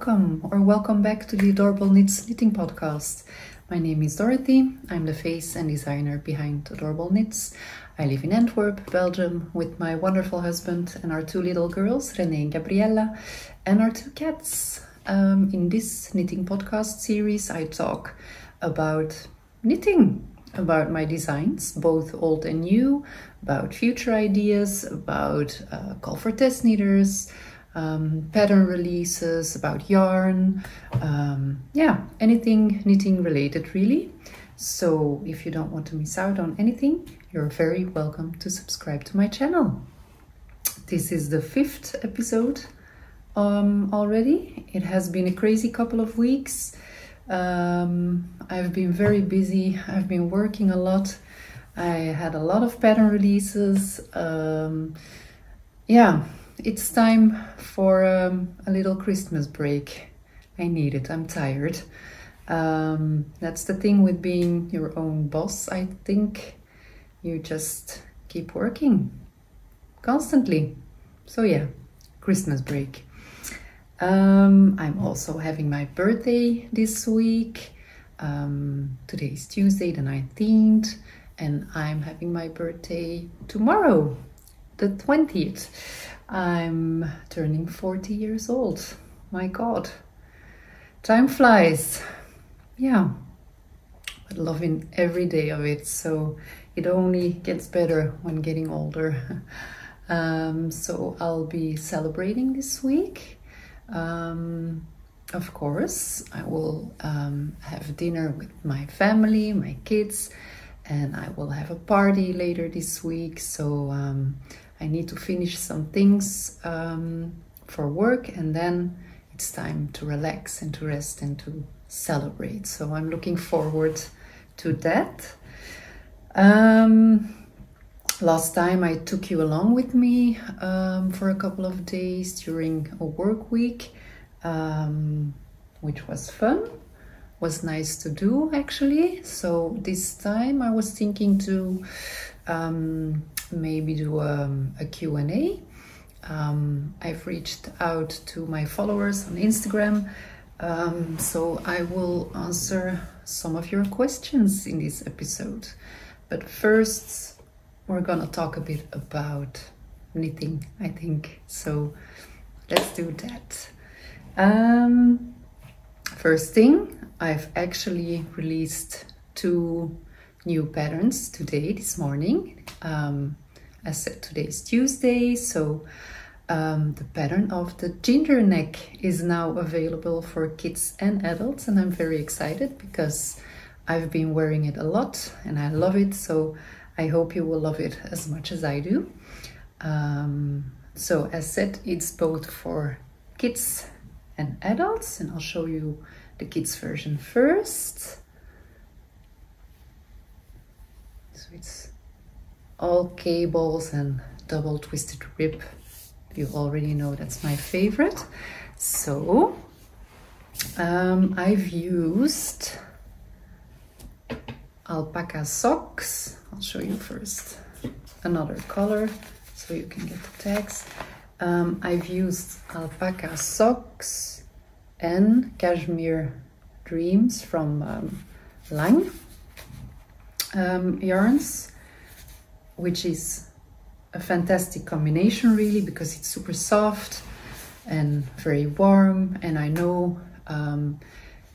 welcome back to the Adorable Knits Knitting Podcast. My name is Dorothy. I'm the face and designer behind Adorable Knits. I live in Antwerp, Belgium, with my wonderful husband and our two little girls, Renee and Gabriella, and our two cats. In this knitting podcast series, I talk about knitting, about my designs, both old and new, about future ideas, about call for test knitters, pattern releases, about yarn, anything knitting related really. So if you don't want to miss out on anything, you're very welcome to subscribe to my channel. This is the 5th episode already. It has been a crazy couple of weeks. I've been very busy. I've been working a lot. I had a lot of pattern releases. It's time for a little Christmas break. I need it. I'm tired. That's the thing with being your own boss, I think. You just keep working constantly. So yeah, Christmas break. I'm also having my birthday this week. Today is Tuesday the 19th, and I'm having my birthday tomorrow, the 20th. I'm turning 40 years old. My God, time flies. Yeah, but loving every day of it. So it only gets better when getting older. So I'll be celebrating this week. Of course, I will have dinner with my family, my kids, and I will have a party later this week. So I need to finish some things for work, and then it's time to relax and to rest and to celebrate. So I'm looking forward to that. Last time I took you along with me for a couple of days during a work week, which was fun. Was nice to do actually. So this time I was thinking to maybe do a Q&A. I've reached out to my followers on Instagram, so I will answer some of your questions in this episode. But first, we're gonna talk a bit about knitting, I think. So let's do that. First thing, I've actually released 2 new patterns today, this morning. As said, today is Tuesday, so the pattern of the ginger neck is now available for kids and adults, and I'm very excited because I've been wearing it a lot and I love it, so I hope you will love it as much as I do. So as said, it's both for kids and adults, and I'll show you the kids version first. So it's all cables and double twisted rib. You already know that's my favorite. So I've used alpaca socks. I'll show you first another color so you can get the tags. I've used alpaca socks and cashmere dreams from Lang yarns, which is a fantastic combination really, because it's super soft and very warm, and I know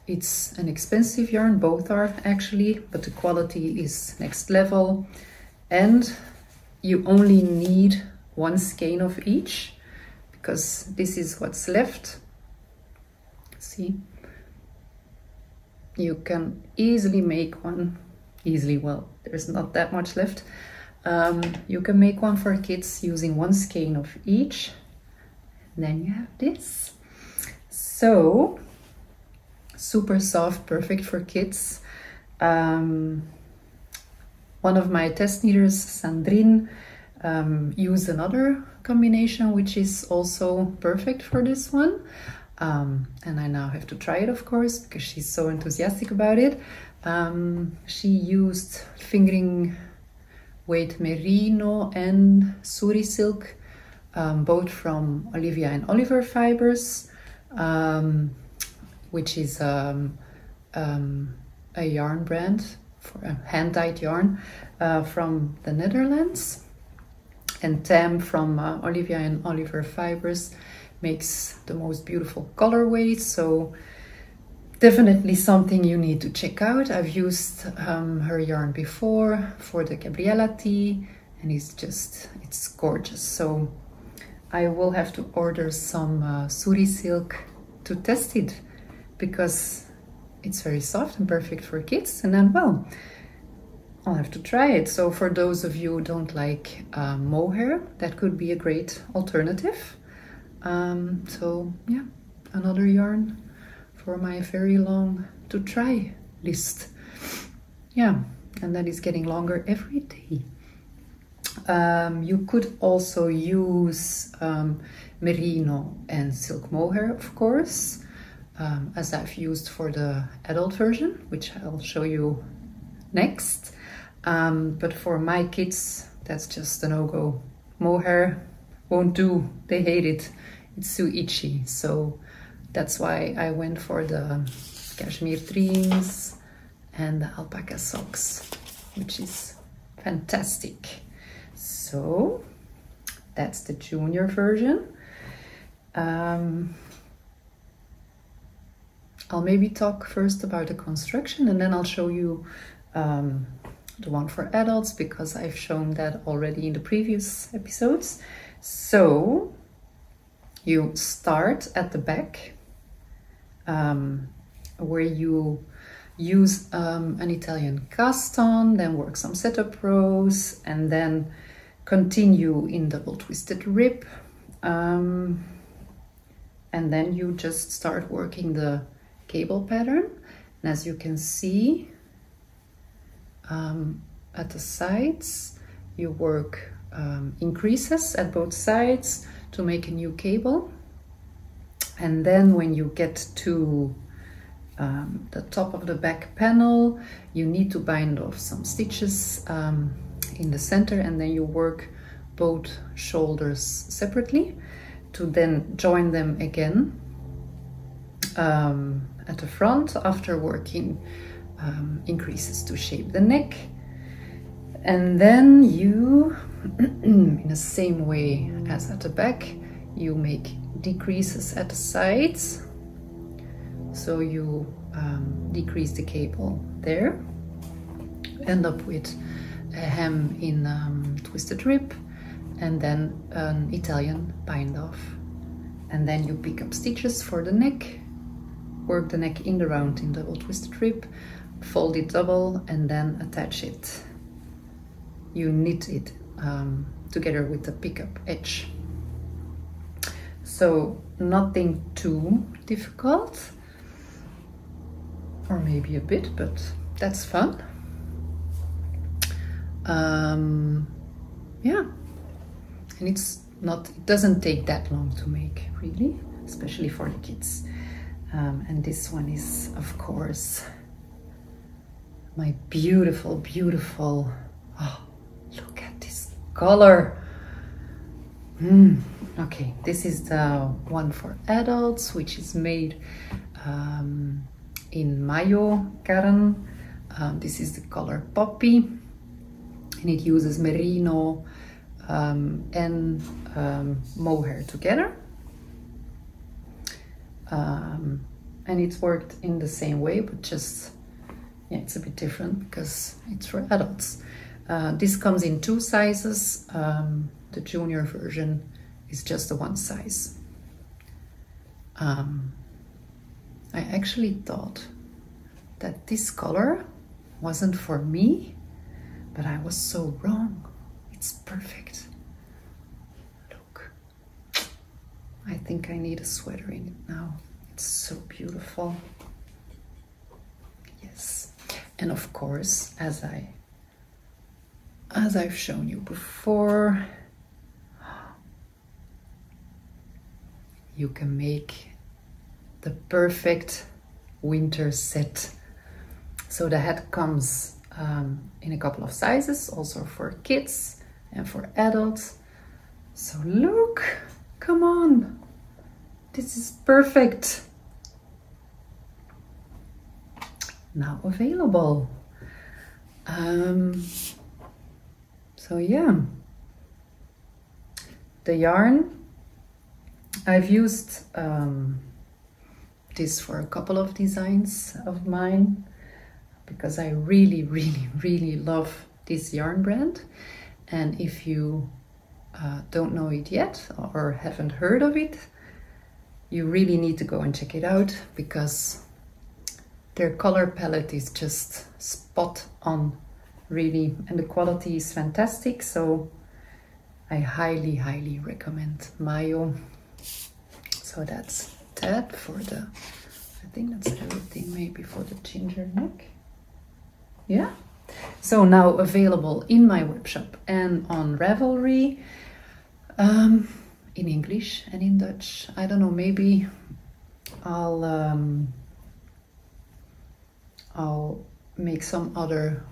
it's an expensive yarn, both are actually, but the quality is next level, and you only need 1 skein of each, because this is what's left. See, you can easily make one, well, there's not that much left. You can make one for kids using 1 skein of each. And then you have this. So, super soft, perfect for kids. One of my test knitters, Sandrine, used another combination which is also perfect for this one. And I now have to try it, of course, because she's so enthusiastic about it. She used fingering weight merino and suri silk, both from Olivia and Oliver fibers. which is a yarn brand, for a hand-dyed yarn from the Netherlands. And Tam from Olivia and Oliver Fibers makes the most beautiful colorways, so definitely something you need to check out. I've used her yarn before for the Gabriella tee, and it's gorgeous. So I will have to order some Suri silk to test it, because it's very soft and perfect for kids. And then, well, I'll have to try it. So for those of you who don't like mohair, that could be a great alternative. So yeah, another yarn for my very long to try list. Yeah, and that is getting longer every day. You could also use merino and silk mohair, of course, as I've used for the adult version, which I'll show you next. But for my kids, that's just a no-go. Mohair won't do, they hate it. It's too itchy, so that's why I went for the cashmere trims and the alpaca socks, which is fantastic. So that's the junior version. I'll maybe talk first about the construction, and then I'll show you the one for adults, because I've shown that already in the previous episodes. So you start at the back, where you use an Italian cast on, then work some setup rows, and then continue in double twisted rib, and then you just start working the cable pattern. And as you can see, at the sides you work increases at both sides to make a new cable, and then when you get to the top of the back panel, you need to bind off some stitches in the center, and then you work both shoulders separately to then join them again at the front, after working increases to shape the neck. And then you, in the same way as at the back, you make decreases at the sides. So you decrease the cable there, end up with a hem in twisted rib, and then an Italian bind off. And then you pick up stitches for the neck, work the neck in the round in double twisted rib, fold it double, and then attach it. You knit it together with the pickup edge. So nothing too difficult, or maybe a bit, but that's fun. Yeah, and it doesn't take that long to make, really, especially for the kids. And this one is, of course, my beautiful, beautiful, oh, look at this color. Okay, this is the one for adults, which is made in Mayo yarn. This is the color Poppy, and it uses merino and mohair together. And it's worked in the same way, but just, yeah, it's a bit different because it's for adults. This comes in 2 sizes. The junior version is just the 1 size. I actually thought that this color wasn't for me, but I was so wrong. It's perfect. Look, I think I need a sweater in it now. It's so beautiful. Yes, and of course, as I've shown you before, you can make the perfect winter set. So the hat comes in a couple of sizes, also for kids and for adults. So look, come on, this is perfect. now available. So yeah, the yarn, I've used this for a couple of designs of mine because I really love this yarn brand. And if you don't know it yet or haven't heard of it, you really need to go and check it out because their color palette is just spot on, really, and the quality is fantastic. So I highly recommend Mayo. So that's that for the, I think that's everything maybe for the ginger neck. Yeah. So now available in my webshop and on Ravelry, in English and in Dutch. I don't know, maybe I'll make some other,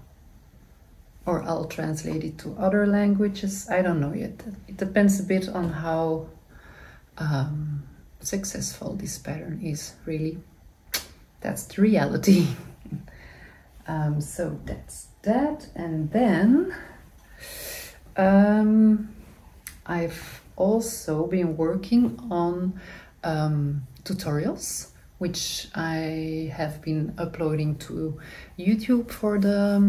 or I'll translate it to other languages. I don't know yet. It depends a bit on how successful this pattern is, really. That's the reality. So that's that. And then I've also been working on tutorials, which I have been uploading to YouTube for the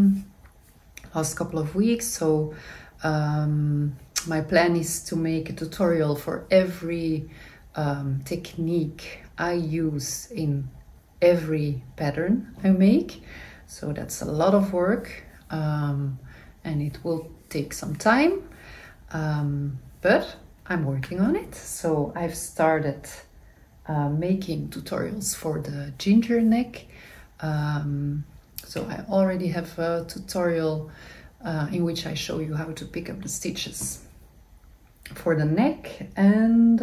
last couple of weeks. So my plan is to make a tutorial for every technique I use in every pattern I make. So that's a lot of work, and it will take some time, but I'm working on it. So I've started making tutorials for the ginger neck. So I already have a tutorial in which I show you how to pick up the stitches for the neck and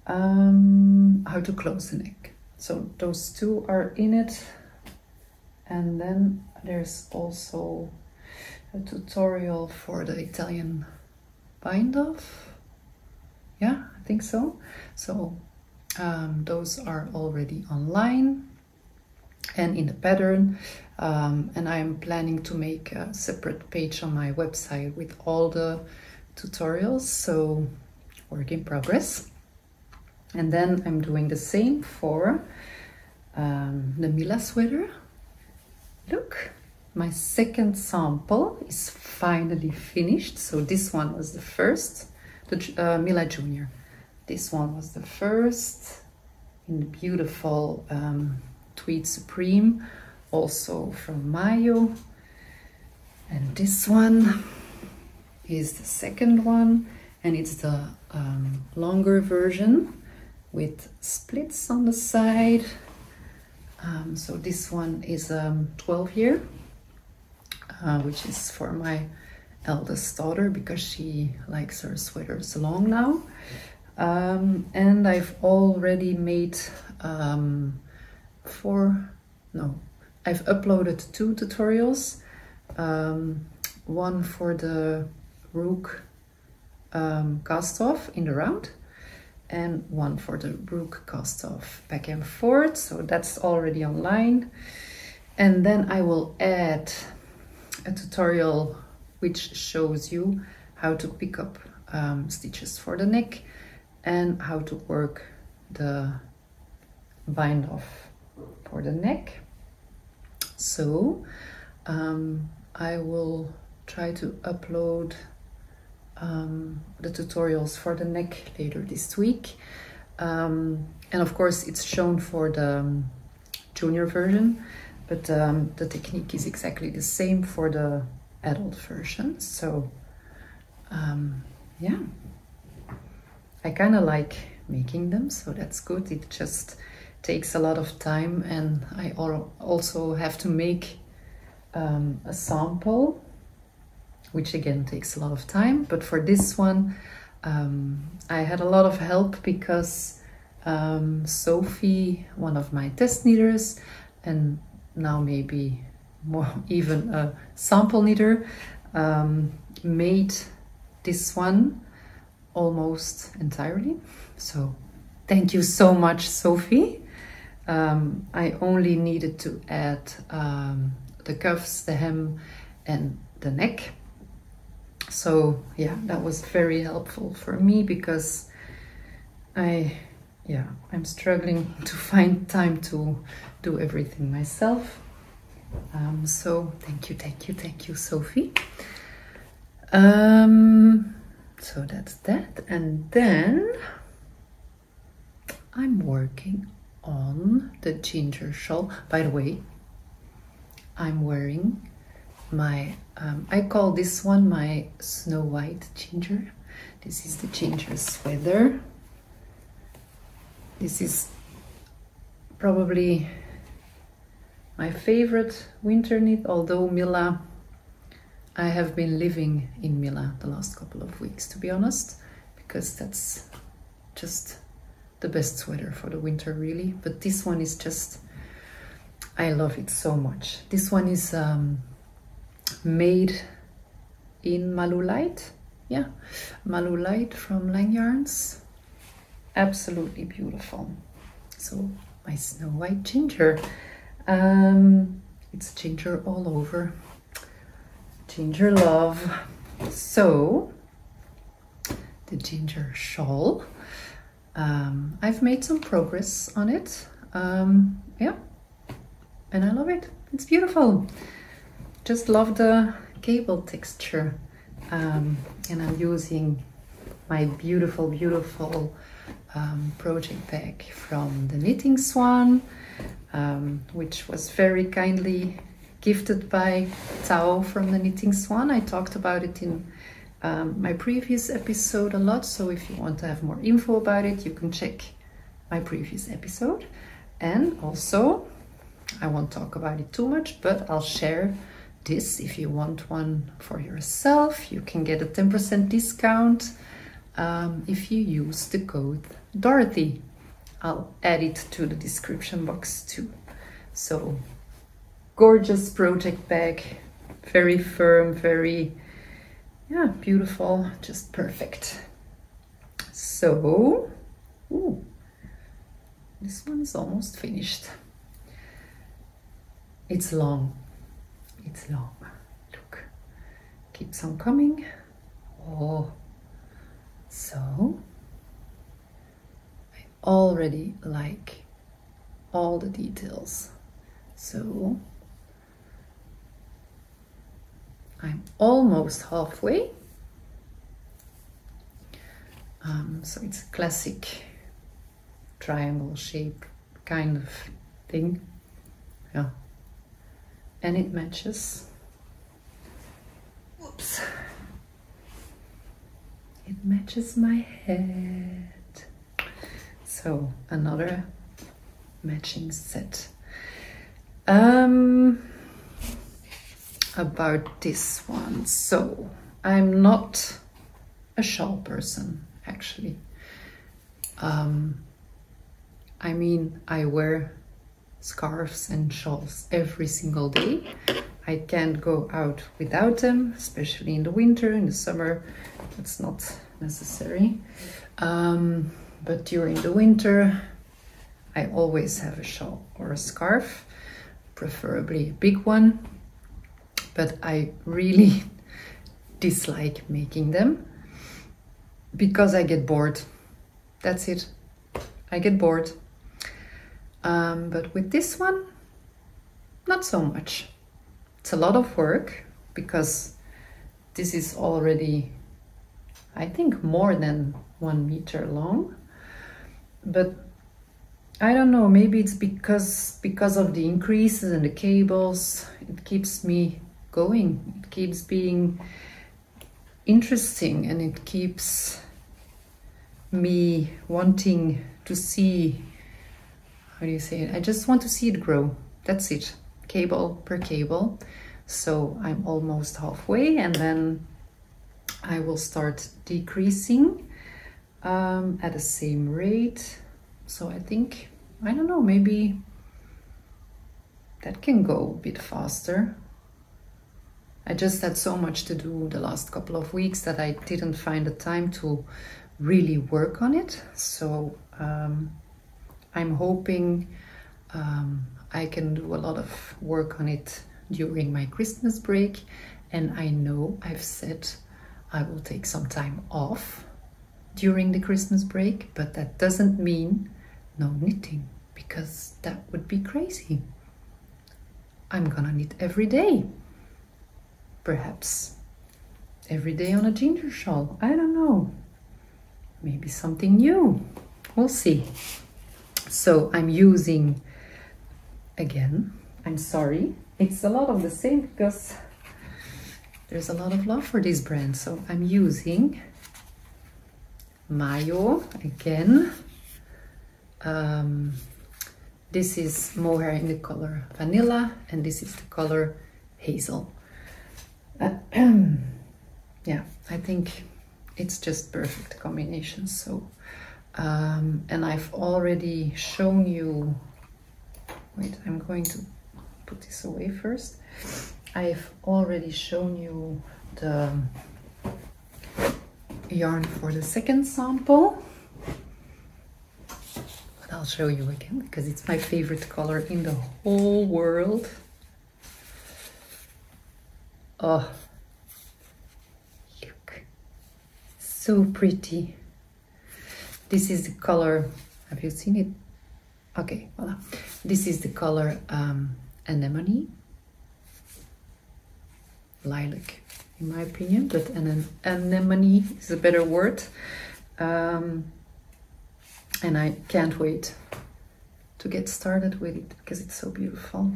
how to close the neck. So those two are in it. And then there's also a tutorial for the Italian bind off. Yeah, I think so. So those are already online and in the pattern. And I'm planning to make a separate page on my website with all the tutorials. So work in progress. And then I'm doing the same for the MILA sweater. Look, my second sample is finally finished. So this one was the first, the MILA Junior. This one was the first in the beautiful Tweed Supreme, also from Mayo. And this one is the second one, and it's the longer version with splits on the side. So this one is 12 year, which is for my eldest daughter because she likes her sweaters long now. And I've already made I've uploaded 2 tutorials. One for the Rook cast off in the round, and one for the Rook cast off back and forth. So that's already online. And then I will add a tutorial which shows you how to pick up stitches for the neck and how to work the bind off for the neck. So I will try to upload the tutorials for the neck later this week, and of course it's shown for the junior version, but the technique is exactly the same for the adult version. So yeah, I kind of like making them, so that's good. It just takes a lot of time, and I also have to make a sample, which again takes a lot of time. But for this one, I had a lot of help because Sophie, one of my test knitters, and now maybe more even a sample knitter, made this one almost entirely. So thank you so much, Sophie. I only needed to add the cuffs, the hem and the neck. So yeah, that was very helpful for me because I'm struggling to find time to do everything myself. So thank you, Sophie. So that's that, and then I'm working on the ginger shawl. By the way, I'm wearing my, I call this one my Snow White ginger. This is the ginger sweater. This is probably my favorite winter knit, although MILA, I have been living in MILA the last couple of weeks, to be honest, because that's just the best sweater for the winter, really. But this one is just, I love it so much. This one is made in Malulite. Yeah, Malulite from Lang Yarns. Absolutely beautiful. So my Snow White ginger. It's ginger all over. Ginger love. So the ginger shawl. I've made some progress on it. Yeah, and I love it. It's beautiful. Just love the cable texture. And I'm using my beautiful project bag from the Knitting Swan, which was very kindly gifted by Tao from the Knitting Swan. I talked about it in my previous episode a lot, so if you want to have more info about it, you can check my previous episode. And also, I won't talk about it too much, but I'll share this. If you want one for yourself, you can get a 10% discount if you use the code Dorothy. I'll add it to the description box too. So gorgeous project bag, very firm, very, yeah, beautiful, just perfect. So, ooh, this one is almost finished. It's long, it's long. Look, keeps on coming. Oh, so I already like all the details. So I'm almost halfway. So it's a classic triangle shape kind of thing. Yeah. And it matches. Whoops. It matches my head. So another matching set. About this one. So I'm not a shawl person, actually. I mean, I wear scarves and shawls every single day. I can't go out without them, especially in the winter. In the summer, it's not necessary. But during the winter, I always have a shawl or a scarf, preferably a big one. But I really dislike making them because I get bored. That's it. I get bored. But with this one, not so much. It's a lot of work because this is already, I think, more than 1 meter long. But I don't know, maybe it's because of the increases and the cables, it keeps me going. It keeps being interesting and it keeps me wanting to see, how do you say it? I just want to see it grow. That's it. Cable per cable. So I'm almost halfway and then I will start decreasing at the same rate. So I think, I don't know, maybe that can go a bit faster. I just had so much to do the last couple of weeks that I didn't find the time to really work on it. So I'm hoping I can do a lot of work on it during my Christmas break, and I know I've said I will take some time off during the Christmas break, but that doesn't mean no knitting, because that would be crazy. I'm gonna knit every day, perhaps every day on a ginger shawl. I don't know, maybe something new, we'll see. So I'm using, again, I'm sorry, it's a lot of the same because there's a lot of love for this brand. So I'm using Mayo again. This is mohair in the color vanilla, and this is the color hazel. Yeah, I think it's just perfect combination. So and I've already shown you, wait, I'm going to put this away first. I've already shown you the yarn for the second sample, but I'll show you again because it's my favorite color in the whole world. Oh, look, so pretty. This is the color, have you seen it? Okay, voila. This is the color anemone, lilac in my opinion, but an anemone is a better word. And I can't wait to get started with it because it's so beautiful.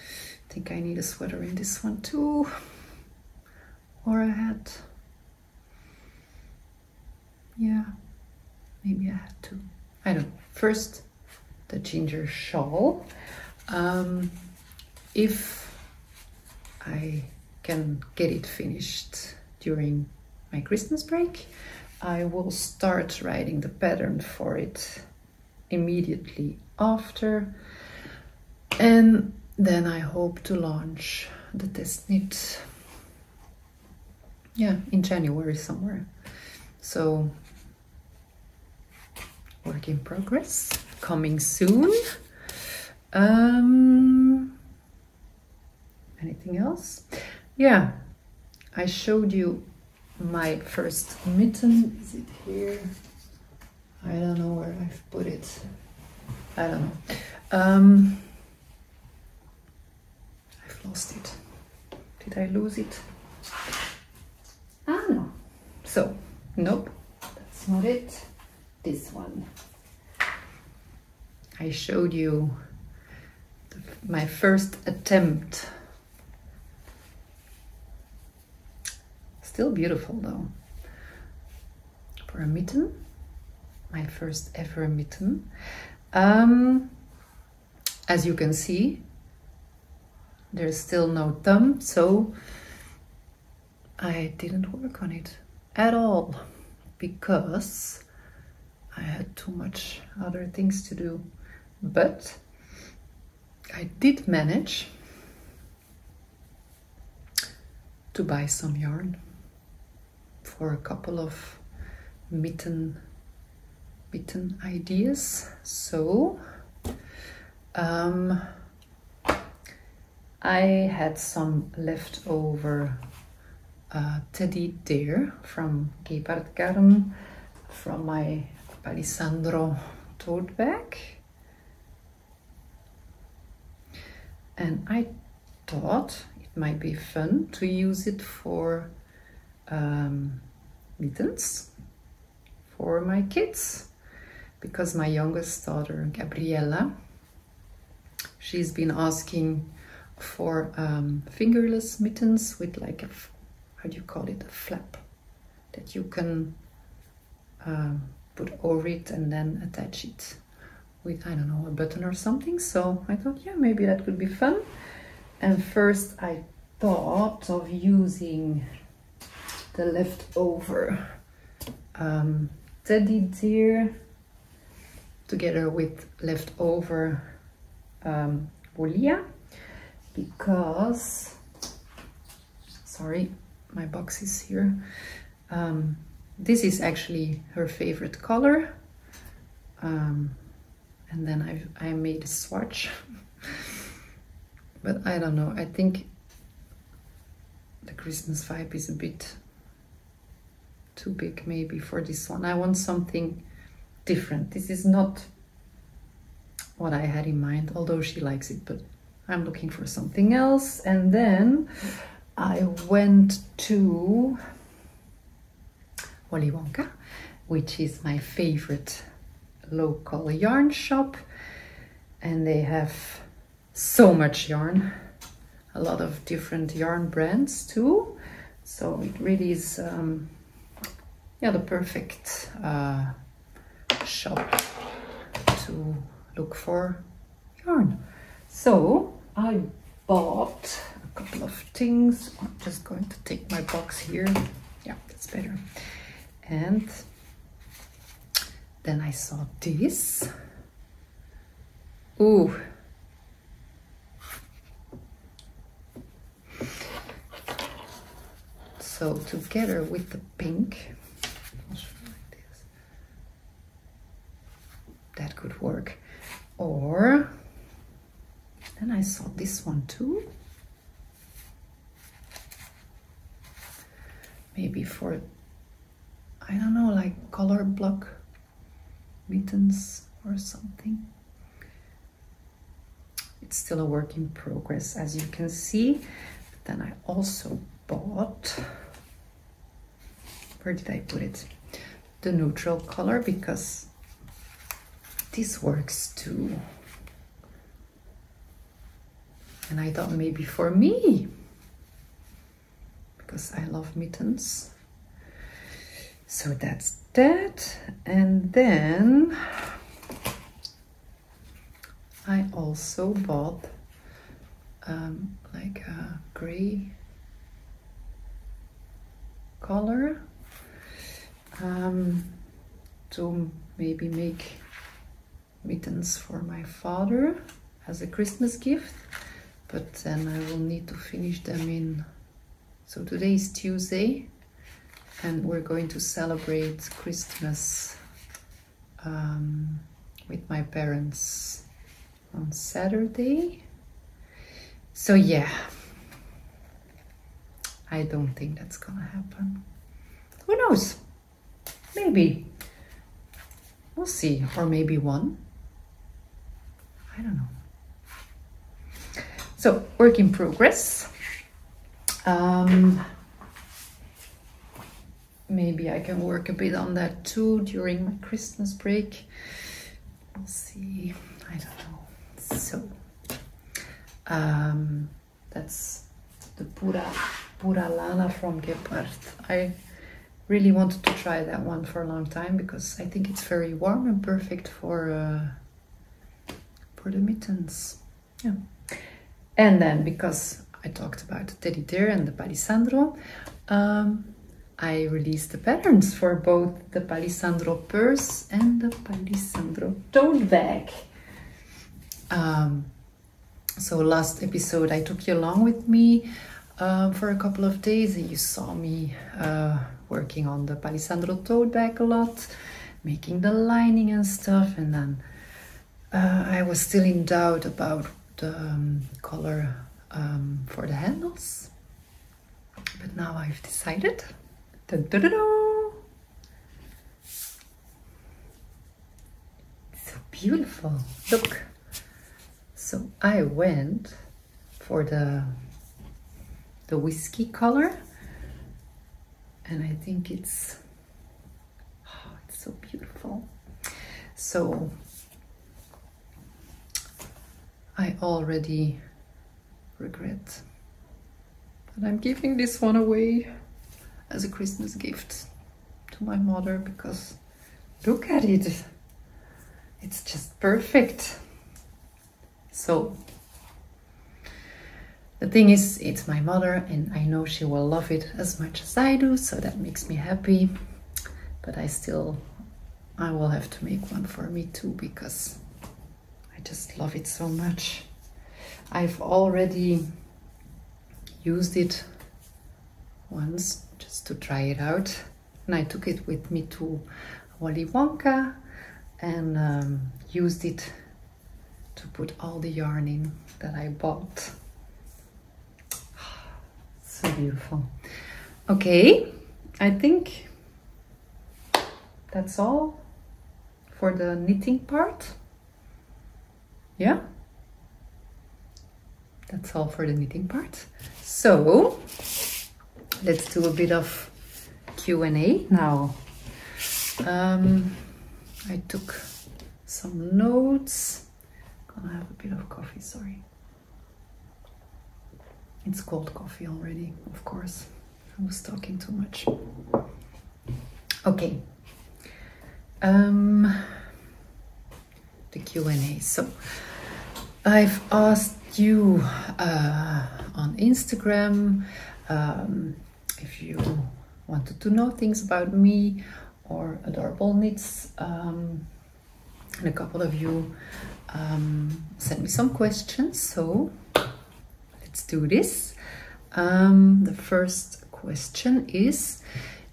I think I need a sweater in this one too, or a hat. Yeah, maybe a hat too. I don't know. First, the ginger shawl. If I can get it finished during my Christmas break, I will start writing the pattern for it immediately after, and then I hope to launch the test knit, yeah, in January somewhere. So work in progress, coming soon. Anything else? Yeah, I showed you my first mitten. Is it here? I don't know where I've put it. I don't know. I've lost it. Did I lose it? Ah, no. So, nope, that's not it. This one. I showed you my first attempt. Still beautiful though. For a mitten, my first ever mitten. As you can see, there's still no thumb, so I didn't work on it at all because I had too much other things to do. But I did manage to buy some yarn for a couple of mitten ideas. So I had some leftover teddy there from Gepard Garn from my Palissandro Totebag, and I thought it might be fun to use it for mittens for my kids, because my youngest daughter Gabriella, she's been asking for fingerless mittens with like a, how do you call it, a flap that you can put over it and then attach it with, I don't know, a button or something. So I thought, yeah, maybe that could be fun. And first I thought of using the leftover teddy deer together with leftover woollia, because, sorry, my box is here. This is actually her favorite color, and and then I made a swatch. But I don't know, I think the Christmas vibe is a bit too big maybe for this one. I want something different. This is not what I had in mind, although she likes it, but I'm looking for something else. And then I went to Willy Wonka, which is my favorite local yarn shop, and they have so much yarn, a lot of different yarn brands too, so it really is yeah, the perfect shop to look for yarn. So I bought a couple of things. I'm just going to take my box here. Yeah, that's better. And then I saw this. Ooh. So together with the pink, I'll show you like this. That could work. Or then I saw this one too. Maybe for, I don't know, like color block mittens or something. It's still a work in progress, as you can see. But then I also bought, where did I put it? The neutral color, because this works too. And I thought maybe for me, because I love mittens. So that's that. And then I also bought like a gray color to maybe make mittens for my father as a Christmas gift, but then I will need to finish them in. So today is Tuesday, and we're going to celebrate Christmas with my parents on Saturday. So yeah, I don't think that's gonna happen. Who knows? Maybe. We'll see. Or maybe one. I don't know. So, work in progress. Maybe I can work a bit on that too during my Christmas break. We'll see. I don't know. So, that's the Pura Lana from Gepard. I really wanted to try that one for a long time because I think it's very warm and perfect for the mittens. Yeah. And then, because I talked about the teddy bear and the Palissandro, I released the patterns for both the Palissandro purse and the Palissandro tote bag. So last episode I took you along with me for a couple of days, and you saw me working on the Palissandro tote bag a lot, making the lining and stuff, and then I was still in doubt about the color for the handles, but now I've decided. Dun, dun, dun, dun. So beautiful, look. So I went for the whiskey color, and I think it's so beautiful. So I already regret that I'm giving this one away as a Christmas gift to my mother, because look at it, it's just perfect. So the thing is, it's my mother, and I know she will love it as much as I do, so that makes me happy. But I will have to make one for me too, because I just love it so much. I've already used it once just to try it out, and I took it with me to Willy Wonka and used it to put all the yarn in that I bought. So beautiful. Okay, I think that's all for the knitting part. Yeah, that's all for the knitting part. So let's do a bit of Q&A now. I took some notes. Gonna have a bit of coffee, sorry. It's cold coffee already, of course. I was talking too much. Okay. The Q&A. So I've asked you on Instagram if you wanted to know things about me or Adorable Knits, and a couple of you sent me some questions, so let's do this. The first question is,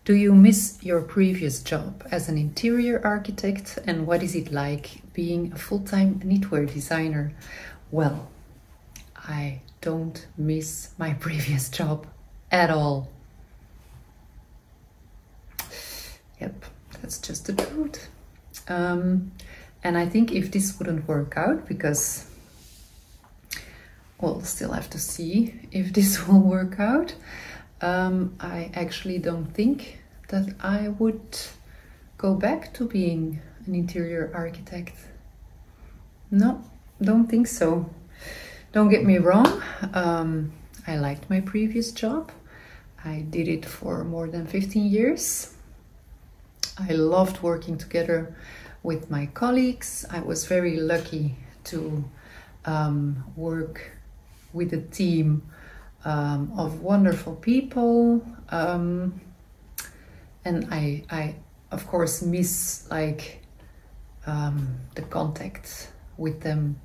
do you miss your previous job as an interior architect, and what is it like being a full-time knitwear designer? Well, I don't miss my previous job at all. Yep, that's just the truth. And I think if this wouldn't work out, because we'll still have to see if this will work out, I actually don't think that I would go back to being an interior architect. No, don't think so. Don't get me wrong, I liked my previous job. I did it for more than 15 years. I loved working together with my colleagues. I was very lucky to work with a team of wonderful people, and I of course miss like the contact with them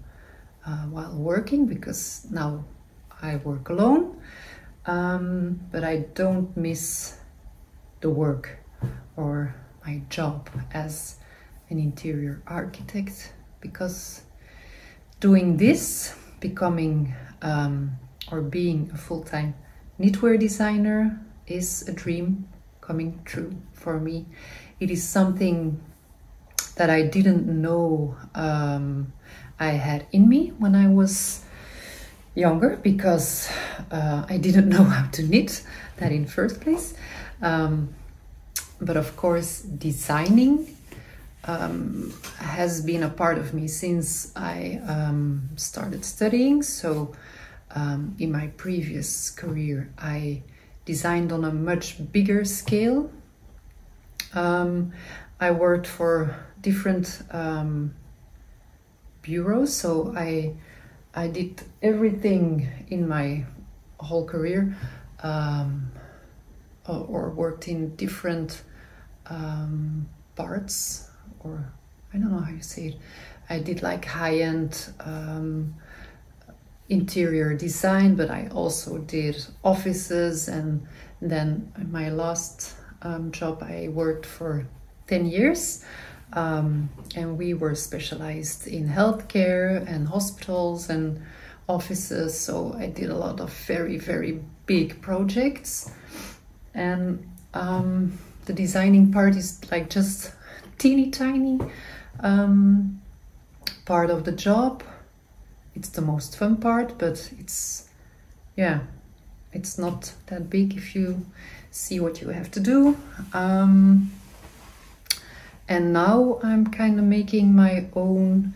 while working, because now I work alone, but I don't miss the work or my job as an interior architect, because doing this, becoming or being a full-time knitwear designer, is a dream coming true for me. It is something that I didn't know I had in me when I was younger, because I didn't know how to knit that in first place. But of course, designing has been a part of me since I started studying. So in my previous career, I designed on a much bigger scale. I worked for different bureaus, so I did everything in my whole career, or worked in different parts, or I don't know how you say it. I did like high-end interior design, but I also did offices, and then in my last job I worked for 10 years, and we were specialized in healthcare and hospitals and offices, so I did a lot of very, very big projects, and the designing part is like just teeny tiny part of the job. It's the most fun part, but it's not that big if you see what you have to do. And now I'm kind of making my own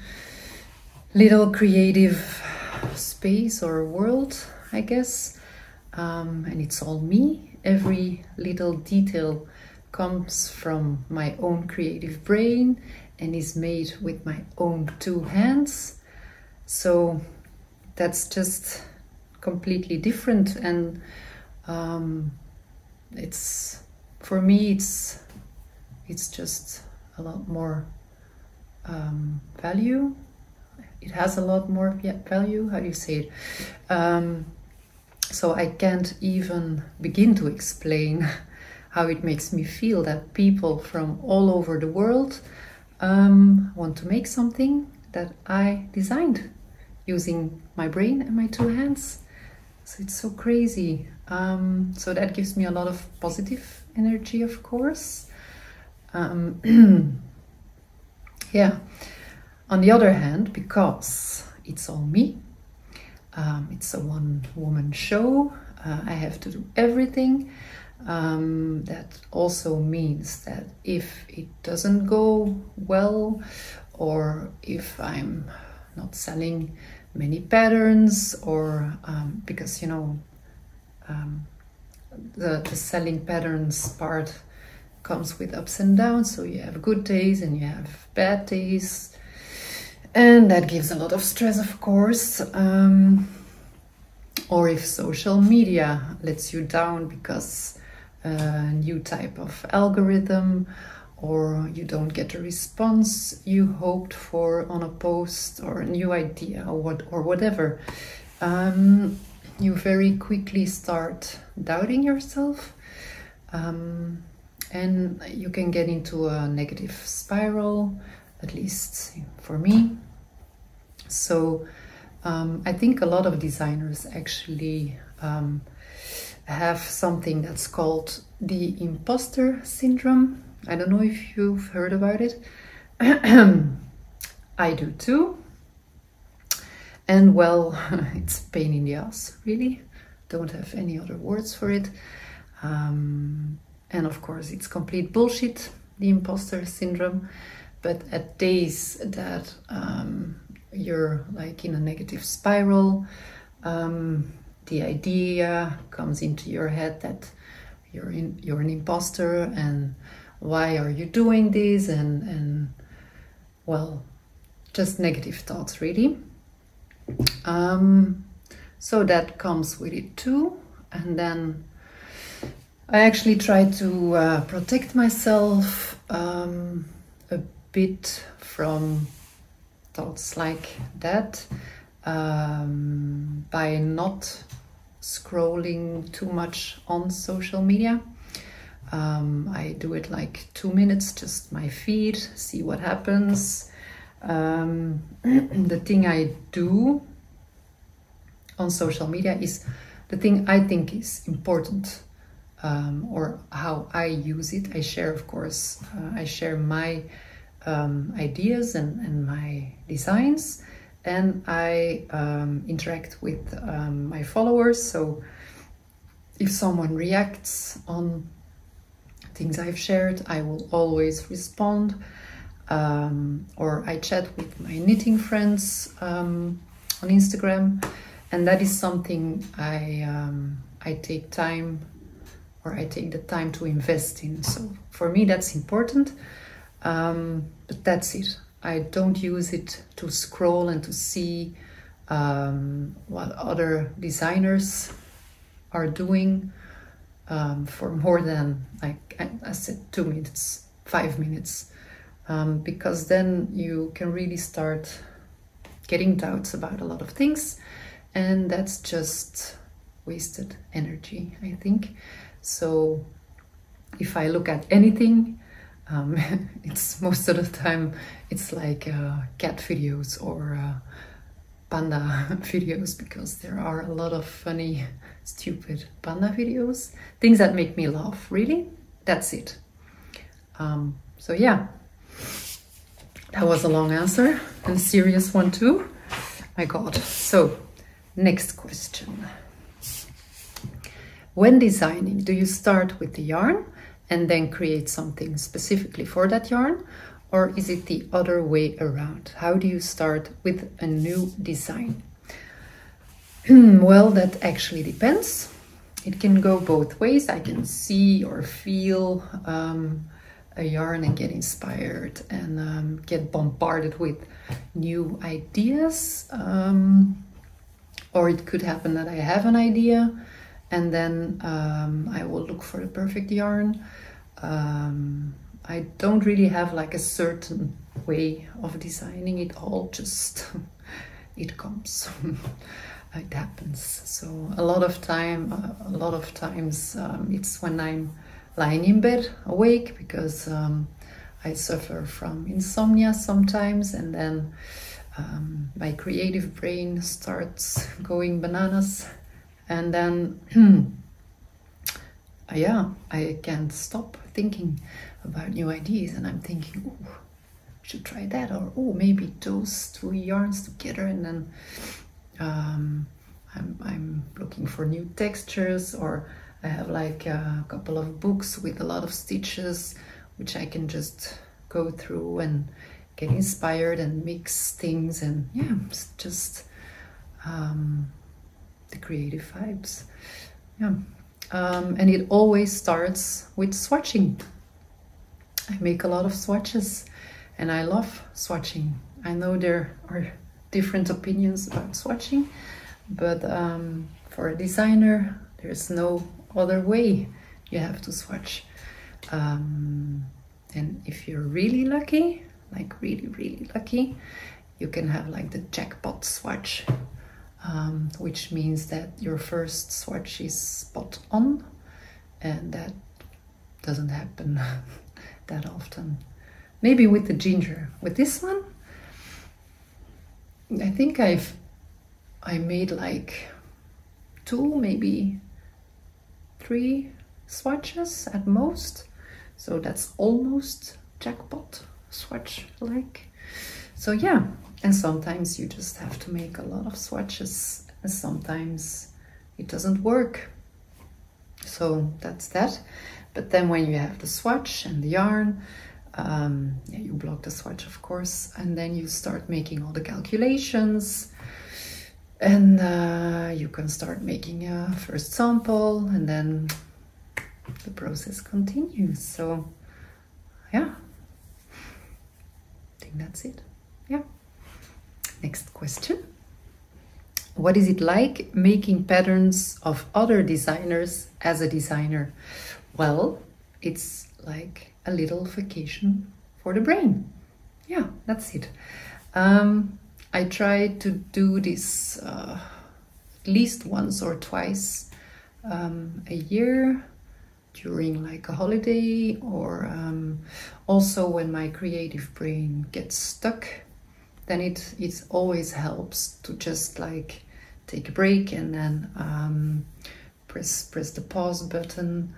little creative space or world, I guess, and it's all me. Every little detail comes from my own creative brain and is made with my own two hands. So that's just completely different, and it's, for me, it's just a lot more value. It has a lot more value. How do you say it? So I can't even begin to explain how it makes me feel that people from all over the world want to make something that I designed using my brain and my two hands. So it's so crazy. So that gives me a lot of positive energy, of course. Yeah. On the other hand, because it's all me, it's a one-woman show, I have to do everything. That also means that if it doesn't go well, or if I'm not selling many patterns, or because you know the selling patterns part comes with ups and downs, so you have good days and you have bad days, and that gives a lot of stress, of course. Or if social media lets you down because a new type of algorithm, or you don't get a response you hoped for on a post, or a new idea, or whatever, you very quickly start doubting yourself, and you can get into a negative spiral, at least for me. So I think a lot of designers actually have something that's called the imposter syndrome. I don't know if you've heard about it. I do too. And well, it's a pain in the ass, really. Don't have any other words for it. And of course, it's complete bullshit, the imposter syndrome. But at days that you're like in a negative spiral, the idea comes into your head that you're an imposter, and why are you doing this, and well, just negative thoughts, really. So that comes with it too. And then I actually try to protect myself a bit from thoughts like that by not scrolling too much on social media. I do it like 2 minutes, just my feed, see what happens. The thing I do on social media is the thing I think is important, or how I use it. I share, of course, I share my ideas and my designs, and I interact with my followers. So if someone reacts on things I've shared, I will always respond, or I chat with my knitting friends on Instagram, and that is something I take time, or I take the time to invest in. So for me that's important, but that's it. I don't use it to scroll and to see what other designers are doing for more than, like I said, 2 minutes, 5 minutes, because then you can really start getting doubts about a lot of things, and that's just wasted energy, I think. So if I look at anything, it's most of the time it's like cat videos or panda videos, because there are a lot of funny, stupid panda videos, things that make me laugh, really. That's it. So yeah, that was a long answer, and a serious one too. My God. So next question. When designing, do you start with the yarn and then create something specifically for that yarn, or is it the other way around? How do you start with a new design? Well, that actually depends. It can go both ways. I can see or feel a yarn and get inspired and get bombarded with new ideas. Or it could happen that I have an idea and then I will look for the perfect yarn. I don't really have like a certain way of designing it all, just it comes. It happens. So a lot of times it's when I'm lying in bed awake, because I suffer from insomnia sometimes, and then my creative brain starts going bananas, and then yeah, I can't stop thinking about new ideas, and I'm thinking, oh, I should try that, or oh, maybe those two yarns together, and then I'm looking for new textures, or I have like a couple of books with a lot of stitches which I can just go through and get inspired and mix things, and yeah, it's just the creative vibes. Yeah. And it always starts with swatching. I make a lot of swatches and I love swatching. I know there are different opinions about swatching, but for a designer, there's no other way. You have to swatch. And if you're really lucky, like really lucky, you can have like the jackpot swatch, which means that your first swatch is spot on, and that doesn't happen that often. Maybe with the ginger. With this one, I think I made like 2, maybe 3 swatches at most, so that's almost jackpot swatch like. So yeah, and sometimes you just have to make a lot of swatches, and sometimes it doesn't work. So that's that. But then when you have the swatch and the yarn, yeah, you block the swatch, of course, and then you start making all the calculations, and you can start making a first sample, and then the process continues. So yeah, I think that's it. Yeah. Next question. What is it like making patterns of other designers as a designer? Well, it's like a little vacation for the brain. Yeah, that's it. I try to do this at least once or twice a year, during like a holiday, or also when my creative brain gets stuck, then it always helps to just like take a break and then press the pause button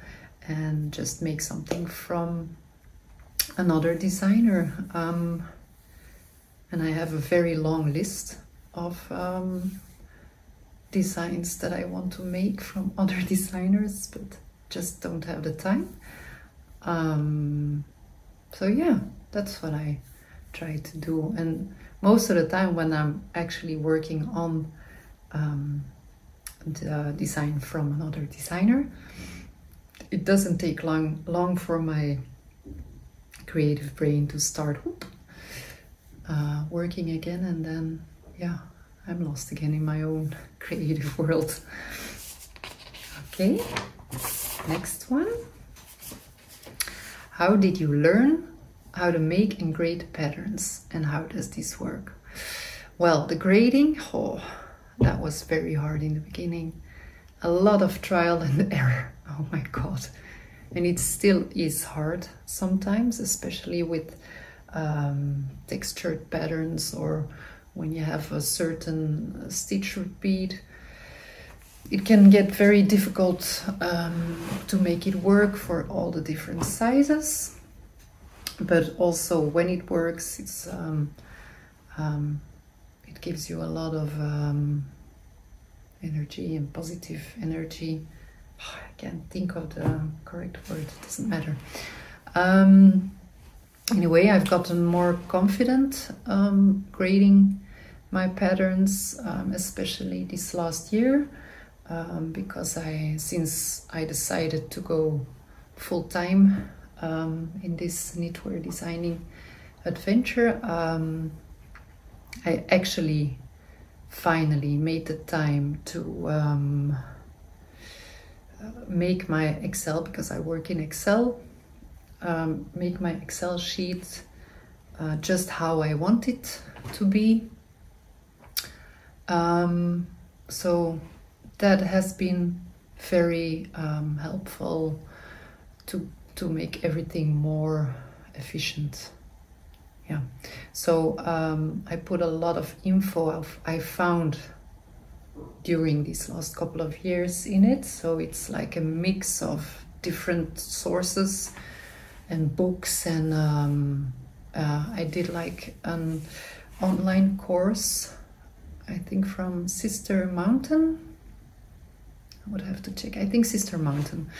and just make something from another designer. And I have a very long list of designs that I want to make from other designers, but just don't have the time. So yeah, that's what I try to do. And most of the time when I'm actually working on the design from another designer, it doesn't take long for my creative brain to start working again, and then yeah, I'm lost again in my own creative world. Okay, next one. How did you learn how to make and grade patterns, and how does this work? Well, the grading, oh, that was very hard in the beginning. A lot of trial and error. Oh my god. And it still is hard sometimes, especially with textured patterns, or when you have a certain stitch repeat. It can get very difficult to make it work for all the different sizes, but also when it works, it's it gives you a lot of energy and positive energy. I can't think of the correct word, it doesn't matter. Anyway, I've gotten more confident grading my patterns, especially this last year, because since I decided to go full-time in this knitwear designing adventure, I actually finally made the time to make my Excel, because I work in Excel, make my Excel sheet just how I want it to be. So that has been very helpful to make everything more efficient. Yeah, so I put a lot of info I found during these last couple of years in it, so it's like a mix of different sources and books, and I did like an online course, I think from Sister Mountain. I would have to check. I think Sister Mountain,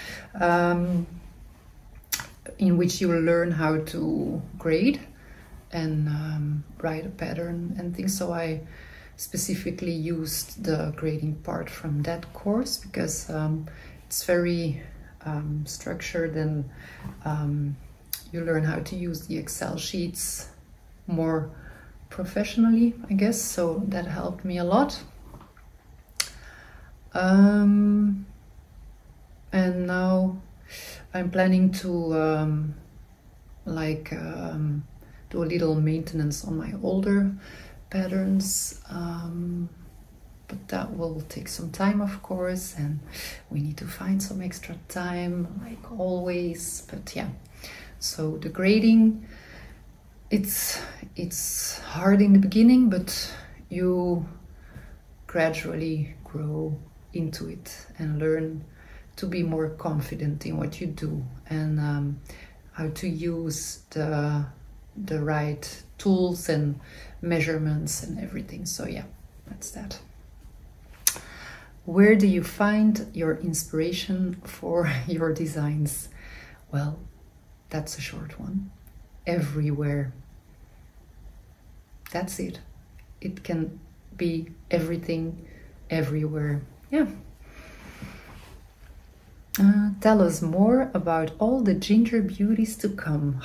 in which you will learn how to grade and write a pattern and things. So I specifically used the grading part from that course because it's very structured, and you learn how to use the Excel sheets more professionally, I guess. So that helped me a lot. And now I'm planning to do a little maintenance on my older patterns, but that will take some time, of course, and we need to find some extra time, like always. But yeah, so the grading, it's hard in the beginning, but you gradually grow into it and learn to be more confident in what you do, and how to use the right tools and measurements and everything. So yeah, that's that. Where do you find your inspiration for your designs? Well, that's a short one. Everywhere. That's it. It can be everything, everywhere. Yeah. Tell us more about all the ginger beauties to come.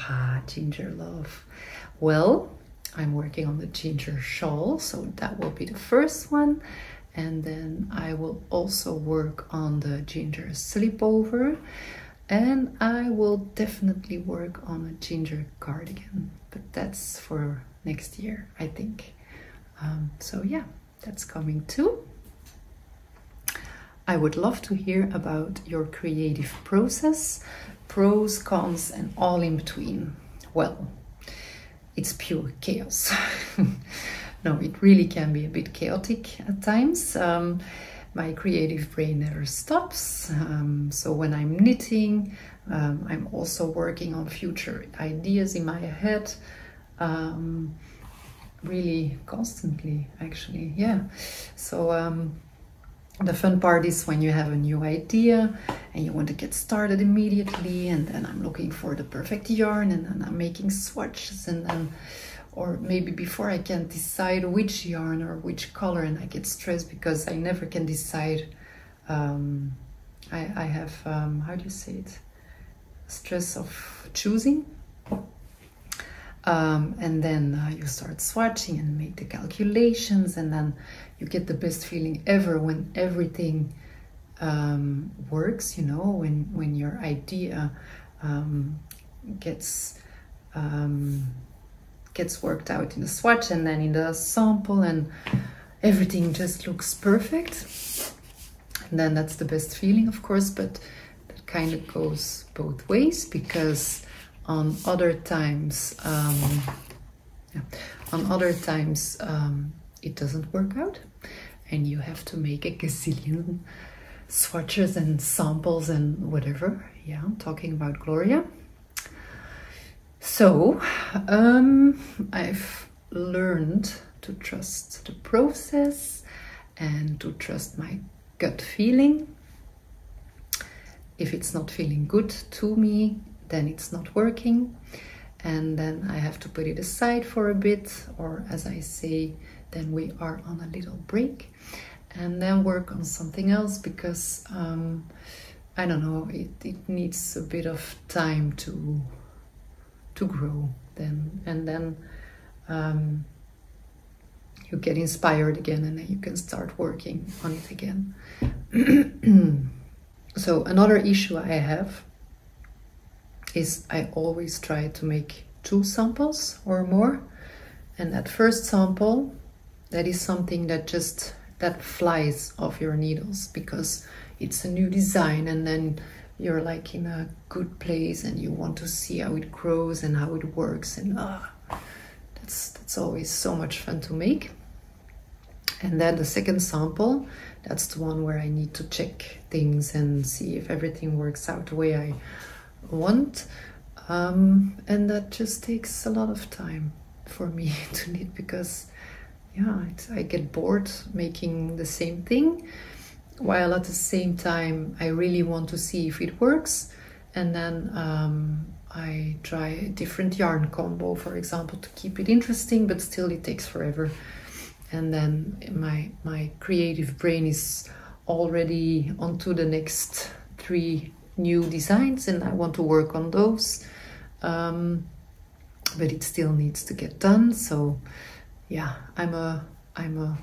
Ginger love. Well, I'm working on the ginger shawl, so that will be the first one. And then I will also work on the ginger slipover. And I will definitely work on a ginger cardigan. But that's for next year, I think. So yeah, that's coming too. I would love to hear about your creative process, pros, cons, and all in between. Well, it's pure chaos. No, it really can be a bit chaotic at times. My creative brain never stops. So when I'm knitting, I'm also working on future ideas in my head. Really constantly, actually, yeah. So the fun part is when you have a new idea and you want to get started immediately, and then I'm looking for the perfect yarn, and then I'm making swatches, and then, or maybe before I can decide which yarn or which color, and I get stressed because I never can decide. I have, how do you say it? Stress of choosing. And then you start swatching and make the calculations, and then you get the best feeling ever when everything works, you know, when your idea gets worked out in the swatch and then in the sample, and everything just looks perfect. And then that's the best feeling, of course, but that kind of goes both ways, because on other times it doesn't work out, and you have to make a gazillion swatches and samples and whatever. Yeah, I'm talking about Gloria. So I've learned to trust the process and to trust my gut feeling. If it's not feeling good to me, then it's not working, and then I have to put it aside for a bit, or as I say, then we are on a little break, and then work on something else, because I don't know, it needs a bit of time to grow then, and then you get inspired again, and then you can start working on it again. So another issue I have is I always try to make 2 samples or more, and that first sample, that is something that flies off your needles, because it's a new design, and then you're like in a good place and you want to see how it grows and how it works, and that's always so much fun to make. And then the second sample, that's the one where I need to check things and see if everything works out the way I want. And that just takes a lot of time for me to knit, because yeah, I get bored making the same thing, while at the same time I really want to see if it works. And then I try a different yarn combo, for example, to keep it interesting, but still it takes forever. And then my creative brain is already onto the next 3 new designs, and I want to work on those. But it still needs to get done. So yeah, I'm a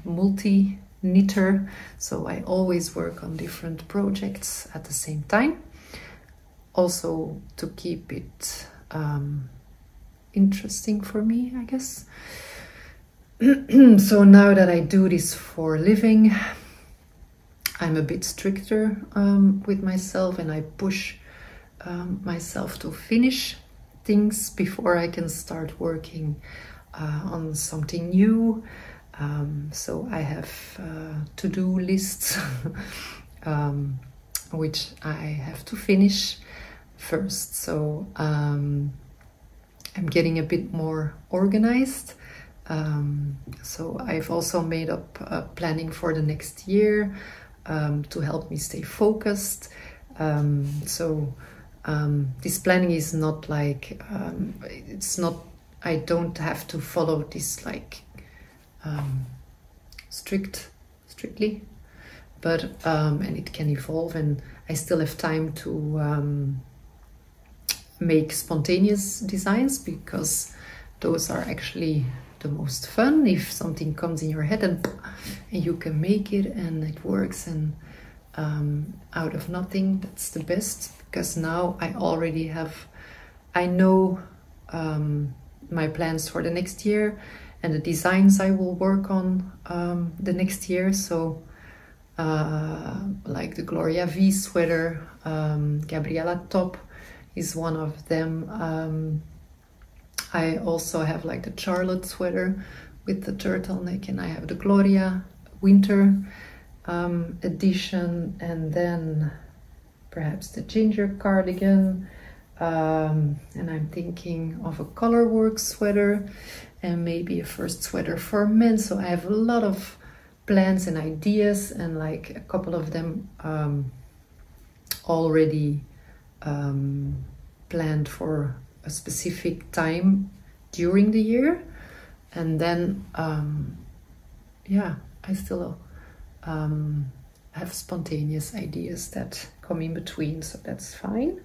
multi knitter, so I always work on different projects at the same time, also to keep it interesting for me, I guess. So now that I do this for a living, I'm a bit stricter with myself, and I push myself to finish things before I can start working on something new. So I have to-do lists which I have to finish first. So I'm getting a bit more organized. So I've also made up planning for the next year to help me stay focused. This planning is not like, it's not, I don't have to follow this like strictly, but and it can evolve, and I still have time to make spontaneous designs, because those are actually the most fun. If something comes in your head and you can make it and it works, and out of nothing, that's the best, because now I already have, I know my plans for the next year and the designs I will work on the next year. So like the Gloria V sweater, Gabriella top is one of them. I also have like the Charlotte sweater with the turtleneck, and I have the Gloria winter edition, and then perhaps the ginger cardigan, and I'm thinking of a colorwork sweater, and maybe a first sweater for men. So I have a lot of plans and ideas, and like a couple of them already planned for a specific time during the year. And then yeah, I still have spontaneous ideas that come in between, so that's fine.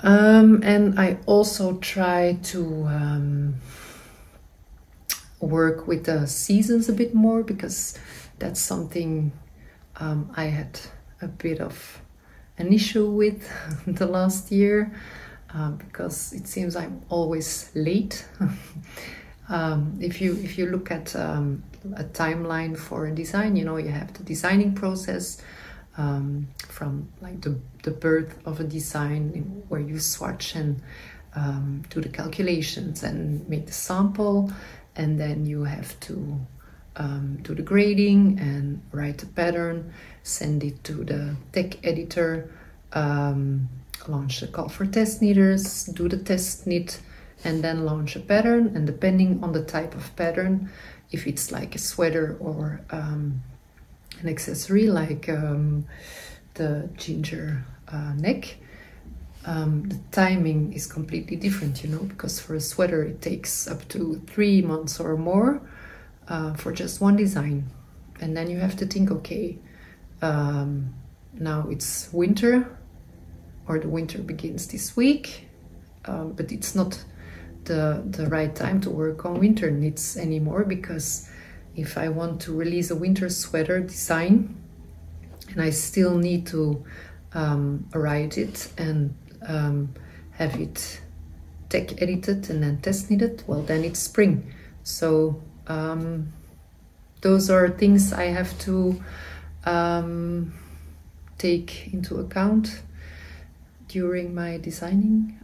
And I also try to work with the seasons a bit more, because that's something I had a bit of an issue with the last year, because it seems I'm always late. If you look at a timeline for a design, you know, you have the designing process from like the birth of a design, where you swatch and do the calculations and make the sample, and then you have to do the grading and write the pattern, send it to the tech editor, launch a call for test knitters, do the test knit, and then launch a pattern. And depending on the type of pattern, if it's like a sweater or an accessory like the ginger neck, the timing is completely different, you know, because for a sweater it takes up to 3 months or more for just one design. And then you have to think, okay, now it's winter, or the winter begins this week, but it's not the right time to work on winter knits anymore, because if I want to release a winter sweater design and I still need to write it and have it tech edited and then test knitted, well, then it's spring. So those are things I have to take into account. during my designing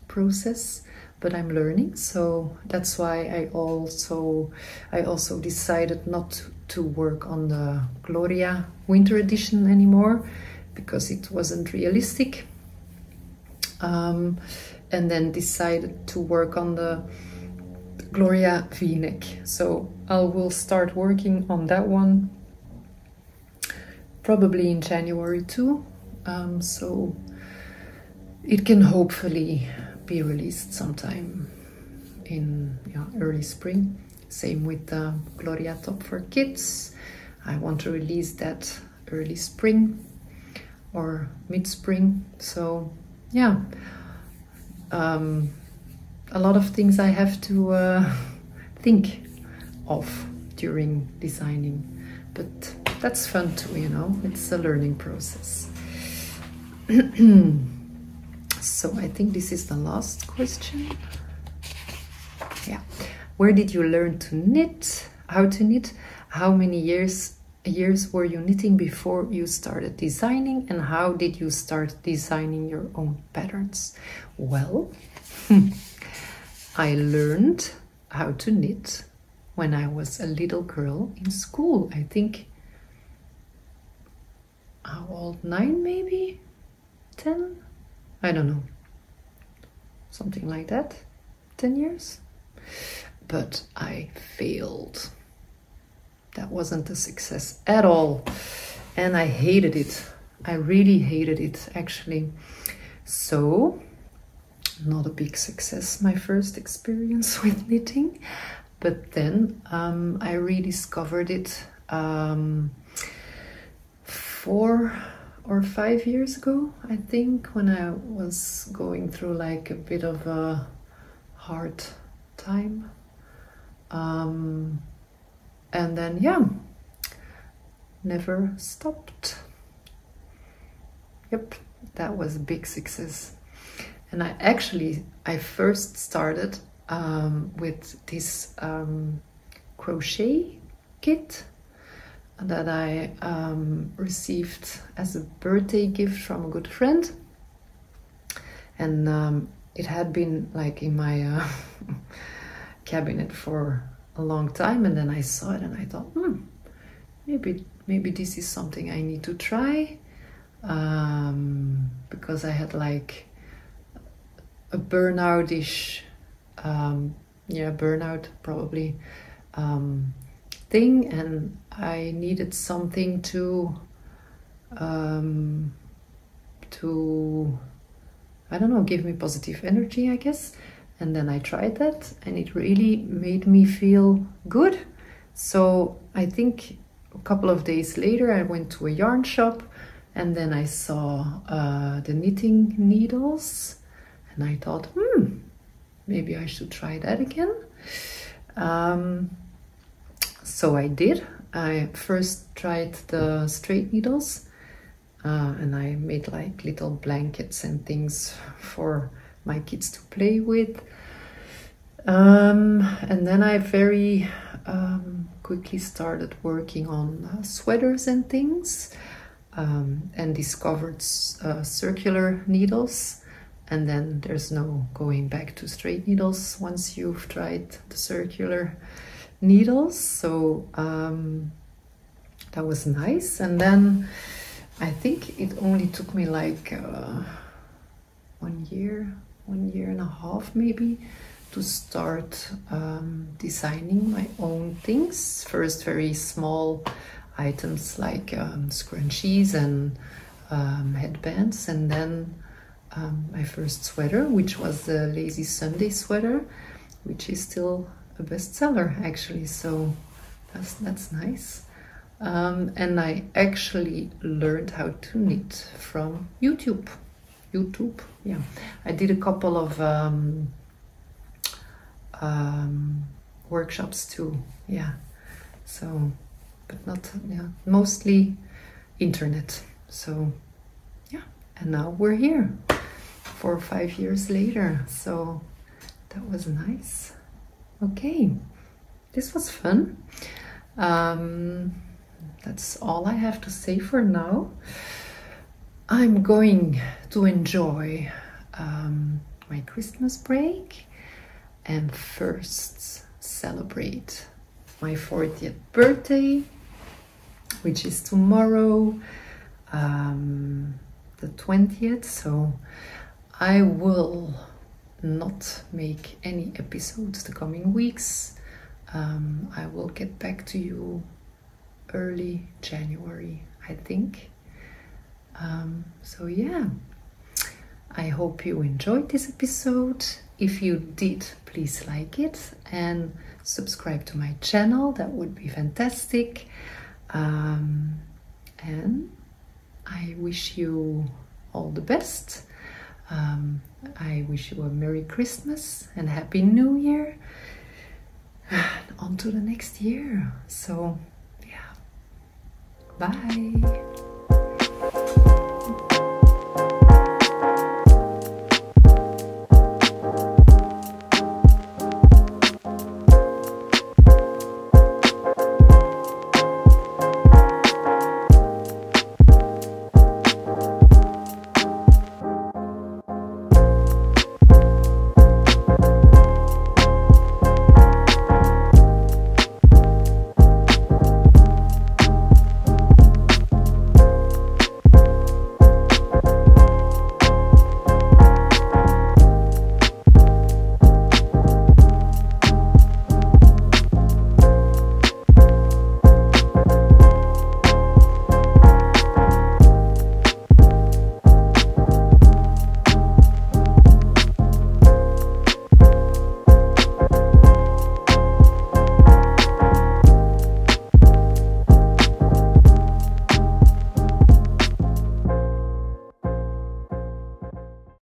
process, but I'm learning, so that's why I also decided not to work on the Gloria winter edition anymore, because it wasn't realistic, and then decided to work on the Gloria V-neck. So I will start working on that one probably in January too, so it can hopefully be released sometime in early spring. Same with the Gloria top for kids. I want to release that early spring or mid-spring. So yeah, a lot of things I have to think of during designing, but that's fun too, you know, it's a learning process. So I think this is the last question. Yeah. Where did you learn to knit? How to knit? How many years were you knitting before you started designing? And how did you start designing your own patterns? Well, I learned how to knit when I was a little girl in school. I think, how old? 9 maybe? 10? I don't know. Something like that. 10 years? But I failed. That wasn't a success at all. And I hated it. I really hated it, actually. So, not a big success, my first experience with knitting. But then I rediscovered it 4 or 5 years ago, I think, when I was going through like a bit of a hard time. And then, yeah, never stopped. Yep, that was a big success. And I first started with this crochet kit that I received as a birthday gift from a good friend. And it had been like in my cabinet for a long time, and then I saw it and I thought, maybe this is something I need to try, because I had like a burnout-ish, burnout probably, thing, and I needed something to I don't know, give me positive energy, I guess. And then I tried that, and it really made me feel good. So I think a couple of days later I went to a yarn shop, and then I saw the knitting needles, and I thought, maybe I should try that again. So I did. I first tried the straight needles, and I made like little blankets and things for my kids to play with. And then I very quickly started working on sweaters and things, and discovered circular needles. And then there's no going back to straight needles once you've tried the circular needles. So that was nice. And then I think it only took me like 1 year and a half maybe to start designing my own things. First very small items like scrunchies and headbands, and then my first sweater, which was the Lazy Sunday sweater, which is still a bestseller actually, so that's nice. And I actually learned how to knit from YouTube. Yeah, I did a couple of workshops too, yeah, so, but not, yeah, mostly internet. So yeah, and now we're here 4 or 5 years later, so that was nice. Okay, this was fun. That's all I have to say for now. I'm going to enjoy my Christmas break and first celebrate my 40th birthday, which is tomorrow, the 20th. So I will not make any episodes the coming weeks. I will get back to you early January, I think. So yeah, I hope you enjoyed this episode. If you did, please like it and subscribe to my channel. That would be fantastic. And I wish you all the best. I wish you a Merry Christmas and Happy New Year. On to the next year. So yeah, bye.